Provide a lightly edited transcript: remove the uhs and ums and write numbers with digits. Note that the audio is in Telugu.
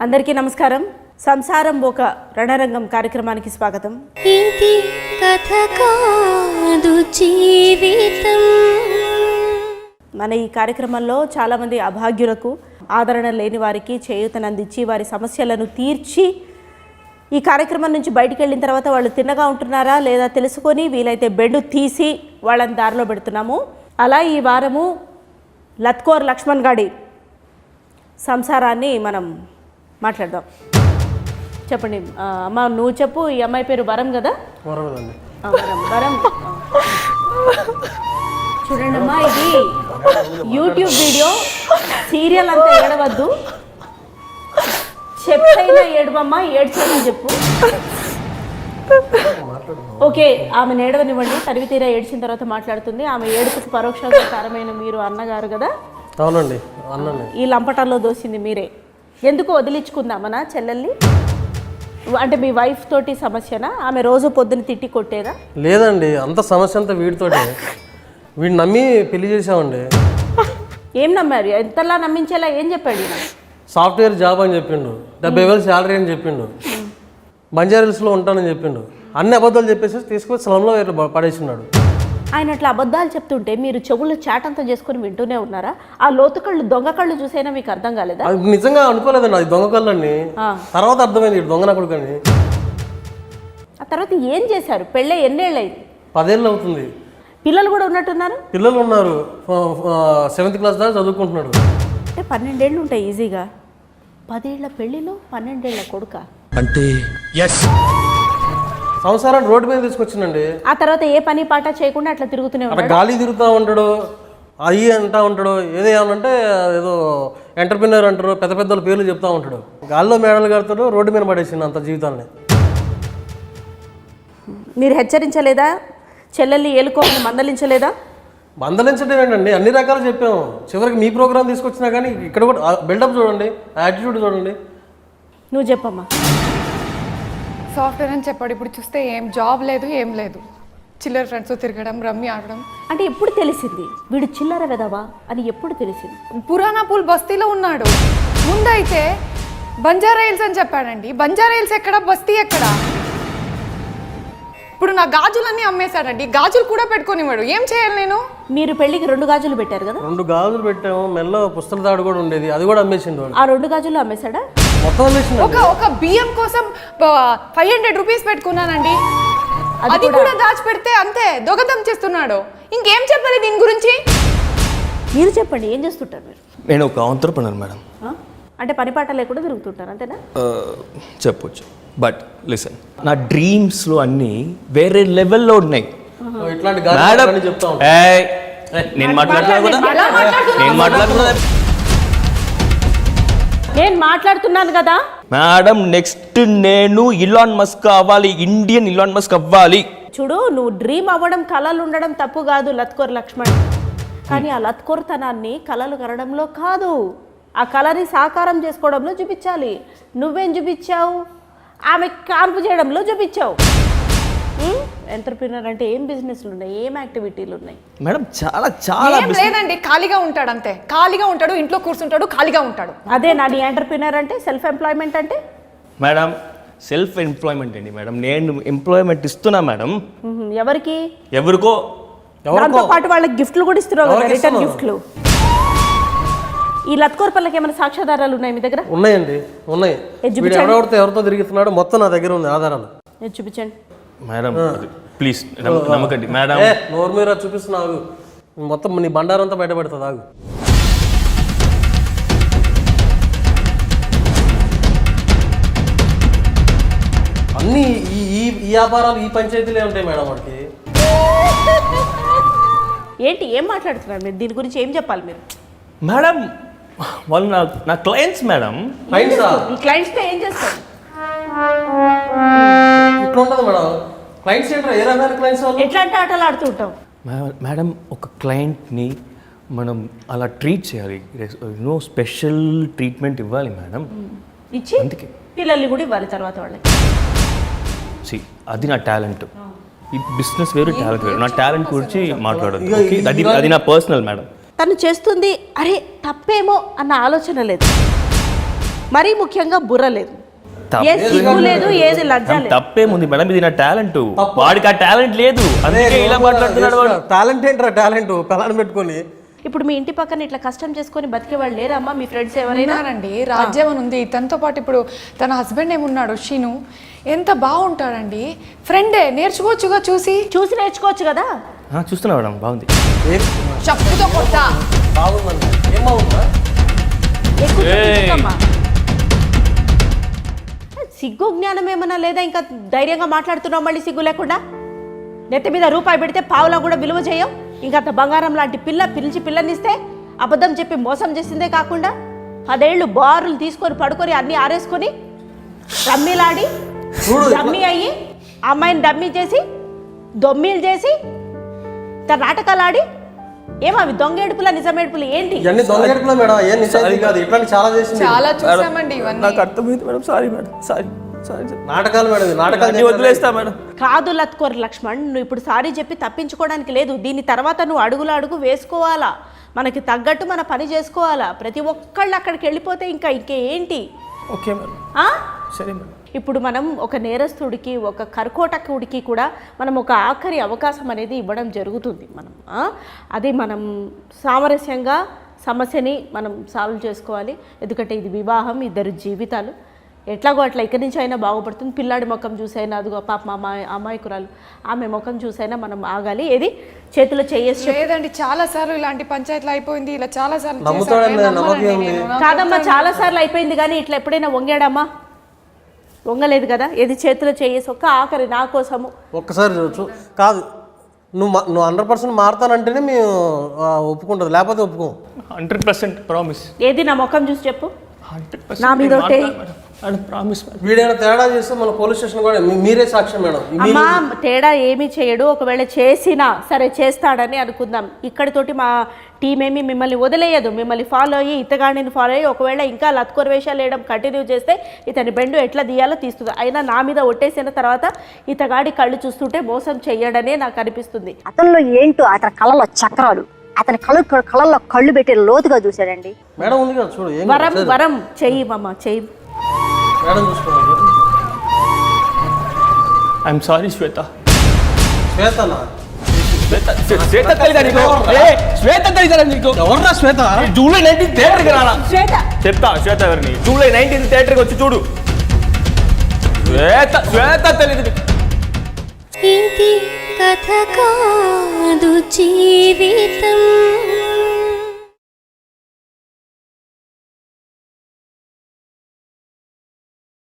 అందరికీ నమస్కారం. సంసారం ఒక రణరంగం కార్యక్రమానికి స్వాగతం. ఇది కథ కాదు జీవితం. మన ఈ కార్యక్రమంలో చాలామంది అభాగ్యులకు, ఆదరణ లేని వారికి చేయూతనందించి వారి సమస్యలను తీర్చి ఈ కార్యక్రమం నుంచి బయటికి వెళ్ళిన తర్వాత వాళ్ళు తిన్నగా ఉంటున్నారా లేదా తెలుసుకొని వీలైతే బెడ్ తీసి వాళ్ళని దారిలో పెడుతున్నాము. అలా ఈ వారము లత్కోర్ లక్ష్మణ్ గాడి సంసారాన్ని మనం మాట్లాడదాం. చెప్పండి అమ్మ, నువ్వు చెప్పు. ఈ అమ్మాయి పేరు వరం కదా? వరం. చూడండి అమ్మా, ఇది యూట్యూబ్ వీడియో, సీరియల్ అంతా ఏడవద్దు. చెప్పైనా ఏడవమ్మా, ఏడ్చైనా చెప్పు. ఓకే, ఆమె ఏడవనివ్వండి. తరివి తీరా ఏడ్చిన తర్వాత మాట్లాడుతుంది. ఆమె ఏడుపుకు పరోక్షంగా కారమైన మీరు అన్నగారు కదా? అవునండి, అన్ననే. ఈ లంపటాల్లో దోసింది మీరే. ఎందుకు వదిలించుకుందామనా చెల్లెల్ని? అంటే మీ వైఫ్ తోటి సమస్యనా? ఆమె రోజు పొద్దున్న తిట్టి కొట్టేదా? లేదండి, అంత సమస్య అంతా వీడితోటే. వీడిని నమ్మి పెళ్లి చేసామండి. ఏం నమ్మారు? ఎంతలా నమ్మించేలా ఏం చెప్పాడు? సాఫ్ట్వేర్ జాబ్ అని చెప్పిండు, 70,000 శాలరీ అని చెప్పిండు, బంజారాహిల్స్లో ఉంటానని చెప్పిండు. అన్ని అబద్ధాలు చెప్పేసి తీసుకొని స్లంలో పడేసినాడు. ఆయన అట్లా అబద్ధాలు చెప్తుంటే మీరు చెవులు చాటంతా చేసుకొని వింటూనే ఉన్నారా? ఆ లోతు కళ్ళు, దొంగ కళ్ళు చూసైనా మీకు అర్థం కాలేదా? నిజంగా అనుకోలేదండి అది దొంగ కళ్ళని. తర్వాత అర్థమైంది దొంగ నా కొడుకని. ఆ తర్వాత ఏం చేశారు? పెళ్ళే ఎన్నేళ్ళు అయింది? 10 ఏళ్ళు అవుతుంది. పిల్లలు కూడా ఉన్నట్టున్నారు? పిల్లలు ఉన్నారు, 7th క్లాస్ దాకా చదువుకుంటున్నాడు. అంటే 12 ఏళ్ళు ఉంటాయి ఈజీగా. 10 ఏళ్ల పెళ్ళిలో 12 ఏళ్ల కొడుక అంటే సంసారాన్ని రోడ్డు మీద తీసుకొచ్చిందండి. ఆ తర్వాత ఏ పని పాట చేయకుండా అట్లా తిరుగుతూనే అట్లా ఉంటాడు. గాలి తిరుగుతూ ఉంటాడు, అయ్యి అంటా ఉంటాడు. ఏదో ఏమనంటే ఏదో ఎంటర్ప్రినర్ అంటారు, పెద్ద పెద్దల పేర్లు చెప్తా ఉంటాడు. గాల్లో మేడలు కడతాడు, రోడ్డు మీద పడేసింది అంత జీవితాన్ని. మీరు హెచ్చరించలేదా? చెల్లెల్ని ఏలుకోమని మందలించలేదా? మందలించడం ఏంటండి, అన్ని రకాలు చెప్పాము. చివరికి మీ ప్రోగ్రామ్ తీసుకొచ్చినా కానీ ఇక్కడ కూడా బిల్డప్ చూడండి, యాటిట్యూడ్ చూడండి. నువ్వు చెప్పమ్మా. సాఫ్ట్వేర్ అని చెప్పాడు. ఇప్పుడు చూస్తే ఏం జాబ్ లేదు, ఏం లేదు. చిల్లర ఫ్రెండ్స్ తిరగడం, రమ్మి ఆడడం. అంటే ఎప్పుడు తెలిసింది వీడు చిల్లర వెదవా అని? ఎప్పుడు తెలిసింది? పురాణాపూల్ బస్తీలో ఉన్నాడు. ముందైతే బంజారాహిల్స్ అని చెప్పాడండి. బంజారాహిల్స్ ఎక్కడ, బస్తీ ఎక్కడ? ఇప్పుడు నా గాజులన్నీ అమ్మేశాడండి. గాజులు కూడా పెట్టుకోనివాడు. ఏం చేయాలి నేను? మీరు పెళ్లికి 2 గాజులు పెట్టారు కదా? 2 గాజులు పెట్టాము, మెల్ల పుస్తల తాడు కూడా ఉండేది, అది కూడా అమ్మేసిండు. ఆ 2 గాజులు అమ్మేశాడా? మొత్తం అమ్మేసిండు. ఒక బియ్యం కోసం 500 రూపీస్ పెట్టుకున్నానండి. అది కూడా దాచిపెడితే అంతే దొంగతనం చేస్తున్నాడు. ఇంకేం చెప్పాలి దీని గురించి? మీరు చెప్పండి, ఏం చేస్తుంటారు మీరు? నేను ఒక ఆంట్రప్రెనర్ మేడం. అంటే పని పాట లేకుండా తిరుగుతుంటారు అంతేనా? చెప్పొచ్చు. బట్ లిసన్, నా డ్రీమ్స్లో అన్నీ వేరే లెవెల్లో ఉన్నాయి ఇట్లాంటి మేడం. గాజులు చెప్తా ఉంటాడు. నేను మాట్లాడుతున్నాను కదా మేడం. నెక్స్ట్ నేను ఇలాన్ మస్క్ అవ్వాలి, ఇండియన్ ఇలాన్ మస్క్ అవ్వాలి. చూడు, నువ్వు డ్రీమ్ అవ్వడం, కళలు ఉండడం తప్పు కాదు లత్కోర్ లక్ష్మణ్. కానీ ఆ లత్కోర్తనాన్ని కళలు కనడంలో కాదు, ఆ కళని సాకారం చేసుకోవడంలో చూపించాలి. నువ్వేం చూపించావు? ఆమె కాన్పు చేయడంలో చూపించావు. ఎంటర్ప్రినర్ అంటే ఏం బిజినెస్లు ఉన్నాయి, ఏం యాక్టివిటీలు ఉన్నాయి మేడం? చాలా చాలా ఏం లేదండి, ఖాళీగా ఉంటాడు అంతే. ఖాళీగా ఉంటాడు, ఇంట్లో కూర్చుంటాడు, ఖాళీగా ఉంటాడు. అదే నాది ఎంటర్ప్రినర్ అంటే, సెల్ఫ్ ఎంప్లాయ్మెంట్ అంటే. మేడం సెల్ఫ్ ఎంప్లాయ్మెంట్ అండి మేడం. నేను ఎంప్లాయ్మెంట్ ఇస్తున్నా మేడం. ఎవరికి? ఎవరికో. దాంతో పాటు వాళ్ళకి గిఫ్ట్లు కూడా ఇస్తున్నావు కదా, రిటర్న్ గిఫ్ట్లు. ఈ లత్కోర్ పల్లకి ఏమైనా సాక్ష్యాధారాలు ఉన్నాయి మీ దగ్గర? ఉన్నాయండి, ఉన్నాయి. ఎవరితో తిరుగుతున్నాడు మొత్తం నా దగ్గర ఉంది ఆధారాలు. చూపించండి మేడం, ప్లీజ్ నమ్మకండి మేడం. నోరు మీద చూపిస్తున్నావు, మొత్తం నీ బండారంతా బయటపడుతుంది. ఆగు. అన్నీ ఈ వ్యాపారాలు, ఈ పంచాయతీలే ఉంటాయి మేడం వాడికి. ఏంటి, ఏం మాట్లాడుతున్నారు మీరు? దీని గురించి ఏం చెప్పాలి మీరు? మేడం వాళ్ళు నా క్లయింట్స్ మేడం. ఈ క్లయింట్స్తో ఏం చేస్తారు? ఇట్లా ఉంటుంది మేడం. క్లయింట్స్ ఏంటో ఏ రకమైన క్లయింట్స్ వాళ్ళు? ఎట్లాంటి ఆటలు ఆడుతూ ఉంటాం మేడం. ఒక క్లయింట్ని మనం అలా ట్రీట్ చేయాలి, స్పెషల్ ట్రీట్మెంట్ ఇవ్వాలి మేడం. ఇచ్చి అందుకే పిల్లల్ని కూడా ఇవ్వాలి తర్వాత వాళ్ళకి. అది నా టాలెంట్. ఈ బిజినెస్ వేరు, టాలెంట్ వేరు. నా టాలెంట్ గురించి మాట్లాడదు, అది నా పర్సనల్ మేడం. తను చేస్తుంది అరే తప్పేమో అన్న ఆలోచన లేదు. మరీ ముఖ్యంగా బుర్ర లేదు, ఏ సిగ్గు లేదు, ఏది లజ్జ లేదు. తప్పేముంది మేడం, ఇది నా టాలెంట్. వాడికి ఆ టాలెంట్ లేదు, అందుకే ఇలా మాట్లాడుతున్నాడు వాడు. టాలెంట్ ఏంట్రా టాలెంట్ పిల్లని పెట్టుకొని. ఇప్పుడు మీ ఇంటి పక్కన ఇట్లా కష్టం చేసుకొని బతికే వాళ్ళు లేరమ్మా? మీ ఫ్రెండ్స్ ఎవరైనా? ఉన్నారండి, రాజ్యం అని ఉంది. తనతో పాటు ఇప్పుడు తన హస్బెండ్ ఏమున్నాడు శీను, ఎంత బాగుంటాడండి. ఫ్రెండే, నేర్చుకోవచ్చుగా, చూసి నేర్చుకోవచ్చు కదా. చూస్తున్నా మేడం, బాగుంది. చెప్పుతో కొత్త బాగుందండి. ఏం బాగుందా? సిగ్గు జ్ఞానం ఏమన్నా లేదా? ఇంకా ధైర్యంగా మాట్లాడుతున్నావు మళ్ళీ సిగ్గు లేకుండా. నెత్తి మీద రూపాయి పెడితే పావులా కూడా విలువ చేయం. ఇంకా అంత బంగారం లాంటి పిల్లనిస్తే అబద్ధం చెప్పి మోసం చేసిందే కాకుండా 10 ఏళ్ళు బారులు తీసుకొని పడుకొని అన్నీ ఆరేసుకొని రమ్మీలాడి డమ్మీ అయ్యి అమ్మాయిని డమ్మీ చేసి దొమ్మీలు చేసి తన నాటకాలు ఆడి ఏమవి దొంగేడుపుల నిజమేడుపులు ఏంటి? ఇవన్నీ దొంగేడుపులా మేడం, ఏం నిజాలు కాదు. ఇట్లాంటి చాలా చేసింది. చాలా చూసామండి ఇవన్నీ. నాకు అర్థమైంది మేడం, సారీ మేడం, సారీ. నాటకాలు మేడం, నాటకాలు వదిలేస్తా మేడం. కాదు లత్కోర్ లక్ష్మణ్, నువ్వు ఇప్పుడు సారీ చెప్పి తప్పించుకోవడానికి లేదు. దీని తర్వాత నువ్వు అడుగు వేసుకోవాలా, మనకి తగ్గట్టు మన పని చేసుకోవాలా. ప్రతి ఒక్కళ్ళు అక్కడికి వెళ్ళిపోతే ఇంకేంటి? ఓకే మేడం, సరే మేడం. ఇప్పుడు మనం ఒక నేరస్తుడికి, ఒక కర్కోటకుడికి కూడా మనం ఒక ఆఖరి అవకాశం అనేది ఇవ్వడం జరుగుతుంది. అది మనం సామరస్యంగా సమస్యని మనం సాల్వ్ చేసుకోవాలి. ఎందుకంటే ఇది వివాహం, 2 జీవితాలు. ఎట్లాగో అట్లా ఇక్కడి నుంచి అయినా బాగుపడుతుంది. పిల్లాడి ముఖం చూసైనా, అదిగో పాప అమ్మాయికురాలు ఆమె ముఖం చూసైనా మనం ఆగాలి. ఏది చేతిలో చేయేసి లేదండి, చాలా సార్లు ఇలాంటి పంచాయతీలు అయిపోయింది. ఇలా చాలా సార్లు కాదమ్మా, చాలా సార్లు అయిపోయింది. కానీ ఇట్లా ఎప్పుడైనా వంగాడమ్మా? వంగలేదు కదా. ఏది చేతిలో చేయేసి ఒక్క ఆఖరి నా కోసము ఒక్కసారి చూడచ్చు. కాదు, నువ్వు 100% మారుతానంటేనే మేము ఒప్పుకుంటుంది, లేకపోతే ఒప్పుకో. 100% ప్రామిస్. ఏది నా ముఖం చూసి చెప్పు. 100% నా మీద ప్రామిస్. వీడైనా తేడా చేస్తే మన పోలీస్ స్టేషన్ కూడా మీరే సాక్ష్యం మేడం. అమ్మా, తేడా ఏమీ చేయడు. ఒకవేళ చేసినా సరే చేస్తాడని అనుకుందాం. ఇక్కడితోటి మా టీం ఏమి మిమ్మల్ని వదిలేయదు. మిమ్మల్ని ఫాలో అయ్యి, ఇతగాడిని ఫాలో అయ్యి ఒకవేళ ఇంకా లత్కోర్ వేషాలు వేయడం కంటిన్యూ చేస్తే ఇతని బెండు ఎట్లా తీయాలో తీస్తుంది. అయినా నా మీద ఒట్టేసిన తర్వాత ఇతగాడి కళ్ళు చూస్తుంటే మోసం చెయ్యడనే నాకు అనిపిస్తుంది. అతనిలో ఏంటో అతని కళ్ళలో చక్రాలు, అతని కళ్ళల్లో కళ్ళు పెట్టి లోతుగా చూశాడండి. మేడం ఉంది కదా చూడు. వరం చెయ్యి మామ, చెయ్యి మేడం చూసుకోండి. ఐఎమ్ సారీ శ్వేత. శ్వేతనా? శ్వేత తెలీదా నీకు? శ్వేత తెలీదా నీకు? ఎవరా శ్వేత? జూలై 19 థియేటర్కి రానా? శ్వేత చెప్తా శ్వేత ఎవరిని. జూలై 19 థియేటర్కి వచ్చి చూడు. శ్వేత తెలీదు నీకు. ఇది కథ కాదు జీవితం.